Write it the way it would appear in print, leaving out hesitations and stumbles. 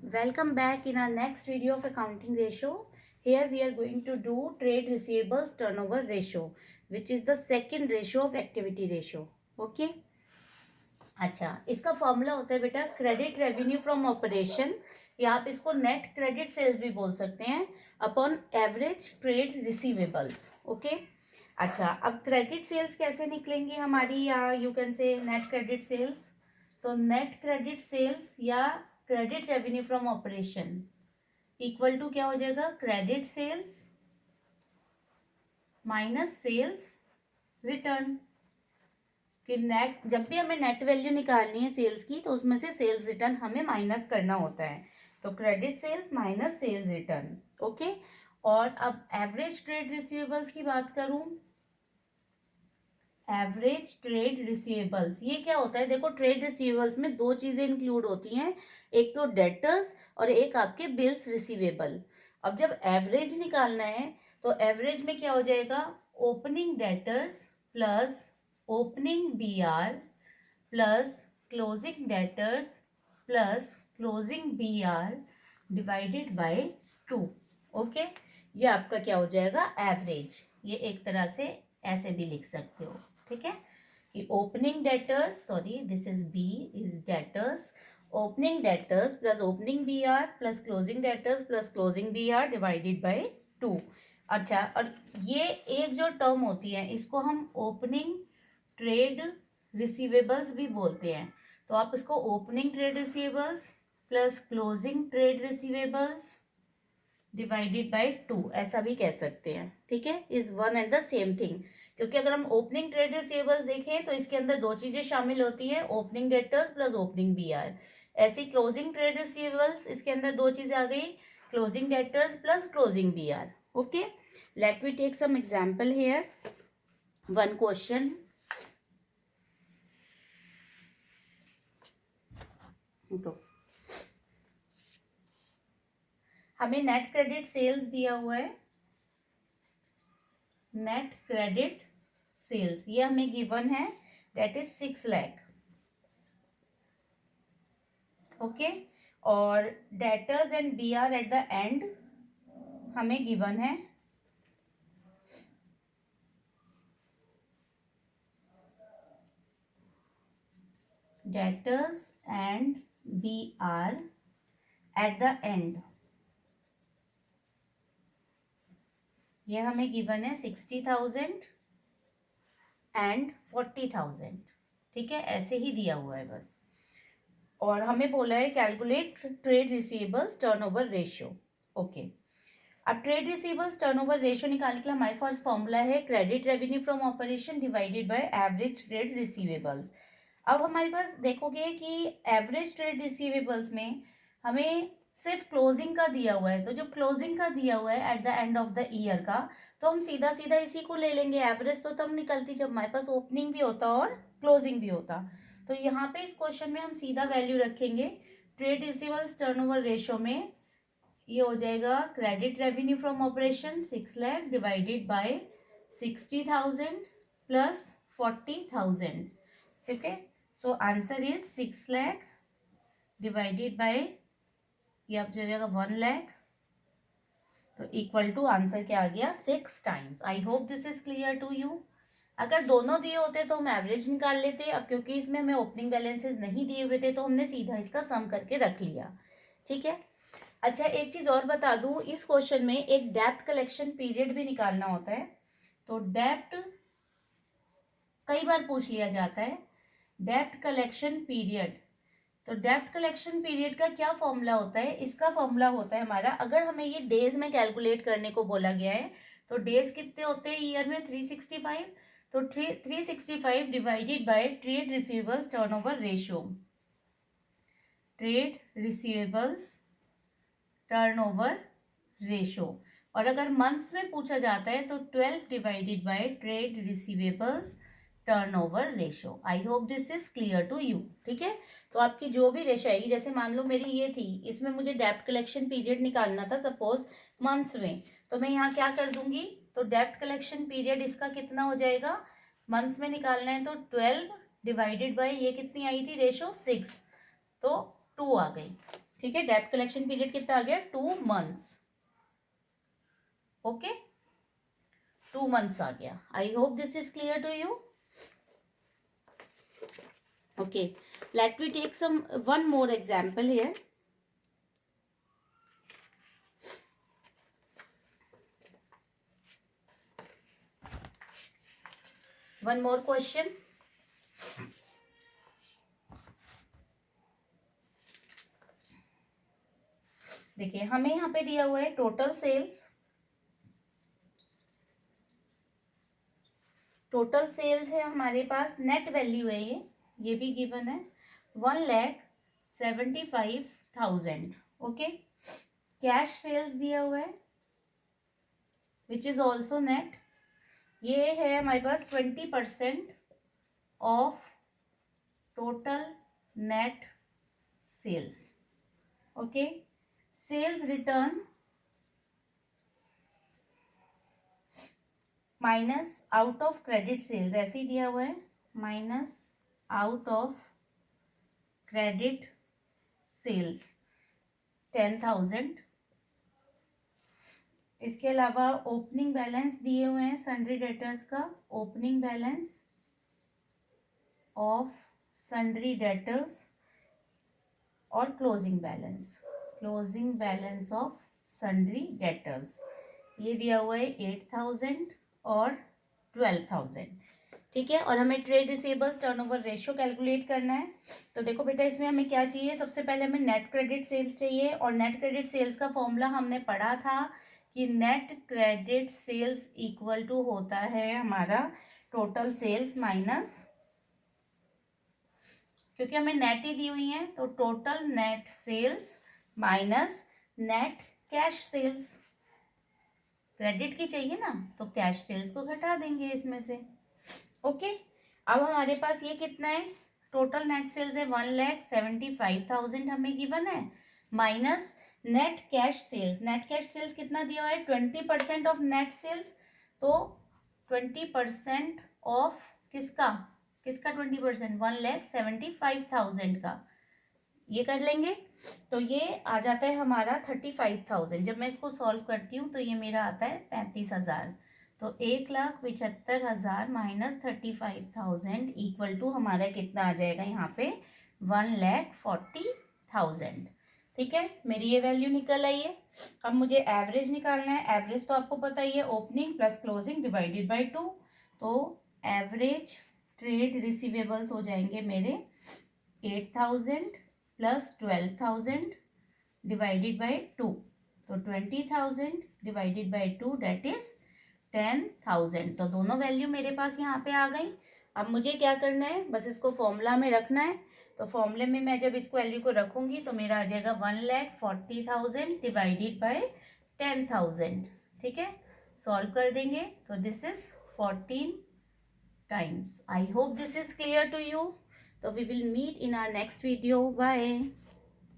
Welcome back in our next video of accounting ratio. Here we are going to do trade receivables turnover ratio, which is the second ratio of activity ratio. Okay. अच्छा, इसका formula होता है बेटा credit revenue from operation, या आप इसको net credit sales भी बोल सकते हैं, upon average trade receivables. Okay. अच्छा, अब क्रेडिट सेल्स कैसे निकलेंगी हमारी, या you can say net credit sales. तो नेट क्रेडिट सेल्स या credit revenue from operation equal to क्या हो जाएगा, credit sales minus sales return. कि नेट, जब भी हमें नेट वैल्यू निकालनी है सेल्स की, तो उसमें से सेल्स रिटर्न हमें माइनस करना होता है. तो credit sales minus sales return. Okay. और अब एवरेज ट्रेड रिसीवेबल्स की बात करूं, एवरेज ट्रेड रिसीवेबल्स ये क्या होता है. देखो, ट्रेड रिसीवेबल्स में दो चीजें इंक्लूड होती हैं, एक तो डेटर्स और एक आपके बिल्स रिसीवेबल. अब जब एवरेज निकालना है तो एवरेज में क्या हो जाएगा, opening debtors plus opening BR plus closing debtors plus closing BR divided by 2. Okay. ये आपका क्या हो जाएगा, एवरेज. ये एक तरह से ऐसे भी लिख सकते हो. ठीक है, कि opening debtors, sorry this is B, is debtors, opening debtors plus opening B R plus closing debtors plus closing B R divided by 2. अच्छा, और ये एक जो टर्म होती है इसको हम ओपनिंग ट्रेड रिसीवेबल्स भी बोलते हैं. तो आप इसको opening trade receivables plus closing trade receivables divided by 2 ऐसा भी कह सकते हैं. ठीक है, is one and the same thing. क्योंकि अगर हम ओपनिंग ट्रेड रिसीवेबल्स देखें तो इसके अंदर दो चीजें शामिल होती है, opening debtors plus opening BR. ऐसी क्लोजिंग ट्रेड रिसीवेबल्स, इसके अंदर दो चीजें आ गई, closing debtors plus closing BR. Okay. Let we take some example here. One question. हमें नेट क्रेडिट सेल्स दिया हुआ है, नेट क्रेडिट सेल्स ये हमें गिवन है, डेट इज 6 लाख. ओके. और debtors and B R at the end हमें given है debtors and B R at the end, ये हमें गिवन है 60,000 एंड 40,000. ठीक है, ऐसे ही दिया हुआ है बस. और हमें बोला है calculate trade receivables turnover ratio. Okay. अब ट्रेड रिसीवेबल्स टर्नओवर रेशियो निकालने के लिए हमारे पास फॉर्मूला है credit revenue from operation divided by average trade receivables. अब हमारे पास देखोगे कि एवरेज ट्रेड रिसीवेबल्स में हमें सिर्फ क्लोजिंग का दिया हुआ है, तो जो क्लोजिंग का दिया हुआ है eight the end of the year का, तो हम सीधा सीधा इसी को ले लेंगे. एवरेज तो तब निकलती जब हमारे पास ओपनिंग भी होता और क्लोजिंग भी होता. तो यहाँ पे इस क्वेश्चन में हम सीधा वैल्यू रखेंगे. ट्रेड रिसीवेबल्स टर्नओवर रेशियो में ये हो जाएगा credit revenue from operation 6 lakh divided by 60,000 plus 40,000. ठीक है, so answer is 6 lakh divided by, ये आप जाएगा 1 लाख, तो इक्वल टू आंसर क्या आ गया, 6 times. I hope this is clear to you. अगर दोनों दिए होते तो हम एवरेज निकाल लेते. अब क्योंकि इसमें हमें ओपनिंग बैलेंसेस नहीं दिए हुए थे तो हमने सीधा इसका सम करके रख लिया. ठीक है. अच्छा, एक चीज और बता दूं, इस क्वेश्चन में एक डेप्ट कलेक्शन पीरियड भी निकालना होता है. तो डेप्ट कई बार पूछ लिया जाता है, डेप्ट कलेक्शन पीरियड. तो डेप्ट कलेक्शन पीरियड का क्या फॉर्मूला होता है, इसका फॉर्मूला होता है हमारा, अगर हमें ये डेज में कैलकुलेट करने को बोला गया है तो डेज कितने होते हैं ईयर में, 365. तो 365 divided by trade receivables turnover ratio. Trade receivables turnover ratio. और अगर मंथ्स में पूछा जाता है तो 12 divided by trade receivables turnover ratio. I hope this is clear to you. ठीक है, तो आपकी जो भी रेशियो आएगी, जैसे मान लो मेरी ये थी, इसमें मुझे डेप्ट कलेक्शन पीरियड निकालना था सपोज मंथ्स में, तो मैं यहाँ क्या कर दूंगी, तो डेप्ट कलेक्शन पीरियड इसका कितना हो जाएगा, मंथ्स में निकालना है तो 12 डिवाइडेड बाय ये कितनी आई थी रेशियो, 6, तो 2 आ गई. ठीक है, डेब्ट कलेक्शन पीरियड कितना आ गया, 2 months. ओके, 2 months आ गया. I hope this is clear to you. Okay, let me take some one more example here. One more question. देखिए, हमें यहाँ पे दिया हुआ है टोटल सेल्स. टोटल सेल्स है हमारे पास, नेट वैल्यू है ये भी गिवन है 1,75,000. ओके, कैश सेल्स दिया हुआ है विच इज ऑल्सो नेट. ये है हमारे पास 20% of total net sales. Okay, sales return minus out of credit sales, ऐसे ही दिया हुआ है, minus out of credit sales 10,000. इसके अलावा ओपनिंग बैलेंस दिए हुए हैं सन्ड्री डेटर्स का, opening balance of sundry debtors और closing balance of sundry debtors. ये दिया हुआ है 8,000 और 12,000. ठीक है, और हमें trade receivables turnover ratio calculate करना है. तो देखो बेटा, इसमें हमें क्या चाहिए, सबसे पहले हमें नेट क्रेडिट सेल्स चाहिए. और नेट क्रेडिट सेल्स का फॉर्मूला हमने पढ़ा था कि net credit sales equal to होता है हमारा टोटल सेल्स माइनस, क्योंकि हमें नेट ही दी हुई है, तो total net sales minus net cash sales. Credit की चाहिए ना, तो कैश सेल्स को घटा देंगे इसमें से. ओके, अब हमारे पास ये कितना है, टोटल नेट सेल्स है 1,75,000 हमें गिवन है, minus net cash sales. Net cash sales कितना दिया हुआ है, 20% ऑफ नेट सेल्स. तो 20% ऑफ किसका 20%, 1,75,000 का, ये कर लेंगे. तो ये आ जाता है हमारा 35,000. जब मैं इसको सॉल्व करती हूँ तो ये मेरा आता है 35,000. तो 1,75,000 माइनस 35,000 इक्वल टू हमारा कितना आ जाएगा यहाँ पे, 1,40,000. ठीक है, मेरी ये वैल्यू निकल आई है. अब मुझे एवरेज निकालना है. एवरेज तो आपको पता ही है, opening plus closing divided by 2. तो एवरेज ट्रेड रिसीवेबल्स हो जाएंगे मेरे 8,000 प्लस 12,000 डिवाइडेड बाई 2. तो 20,000 डिवाइडेड बाई 2 डेट इज 10,000. तो दोनों वैल्यू मेरे पास यहाँ पे आ गई. अब मुझे क्या करना है, बस इसको फॉर्मूला में रखना है. तो फॉर्मूले में मैं जब इस वैल्यू को रखूंगी तो मेरा आ जाएगा 1,40,000 डिवाइडेड बाई 10,000. ठीक है, सॉल्व कर देंगे तो this is 14 times. I hope this is clear to you. So we will meet in our next video. Bye.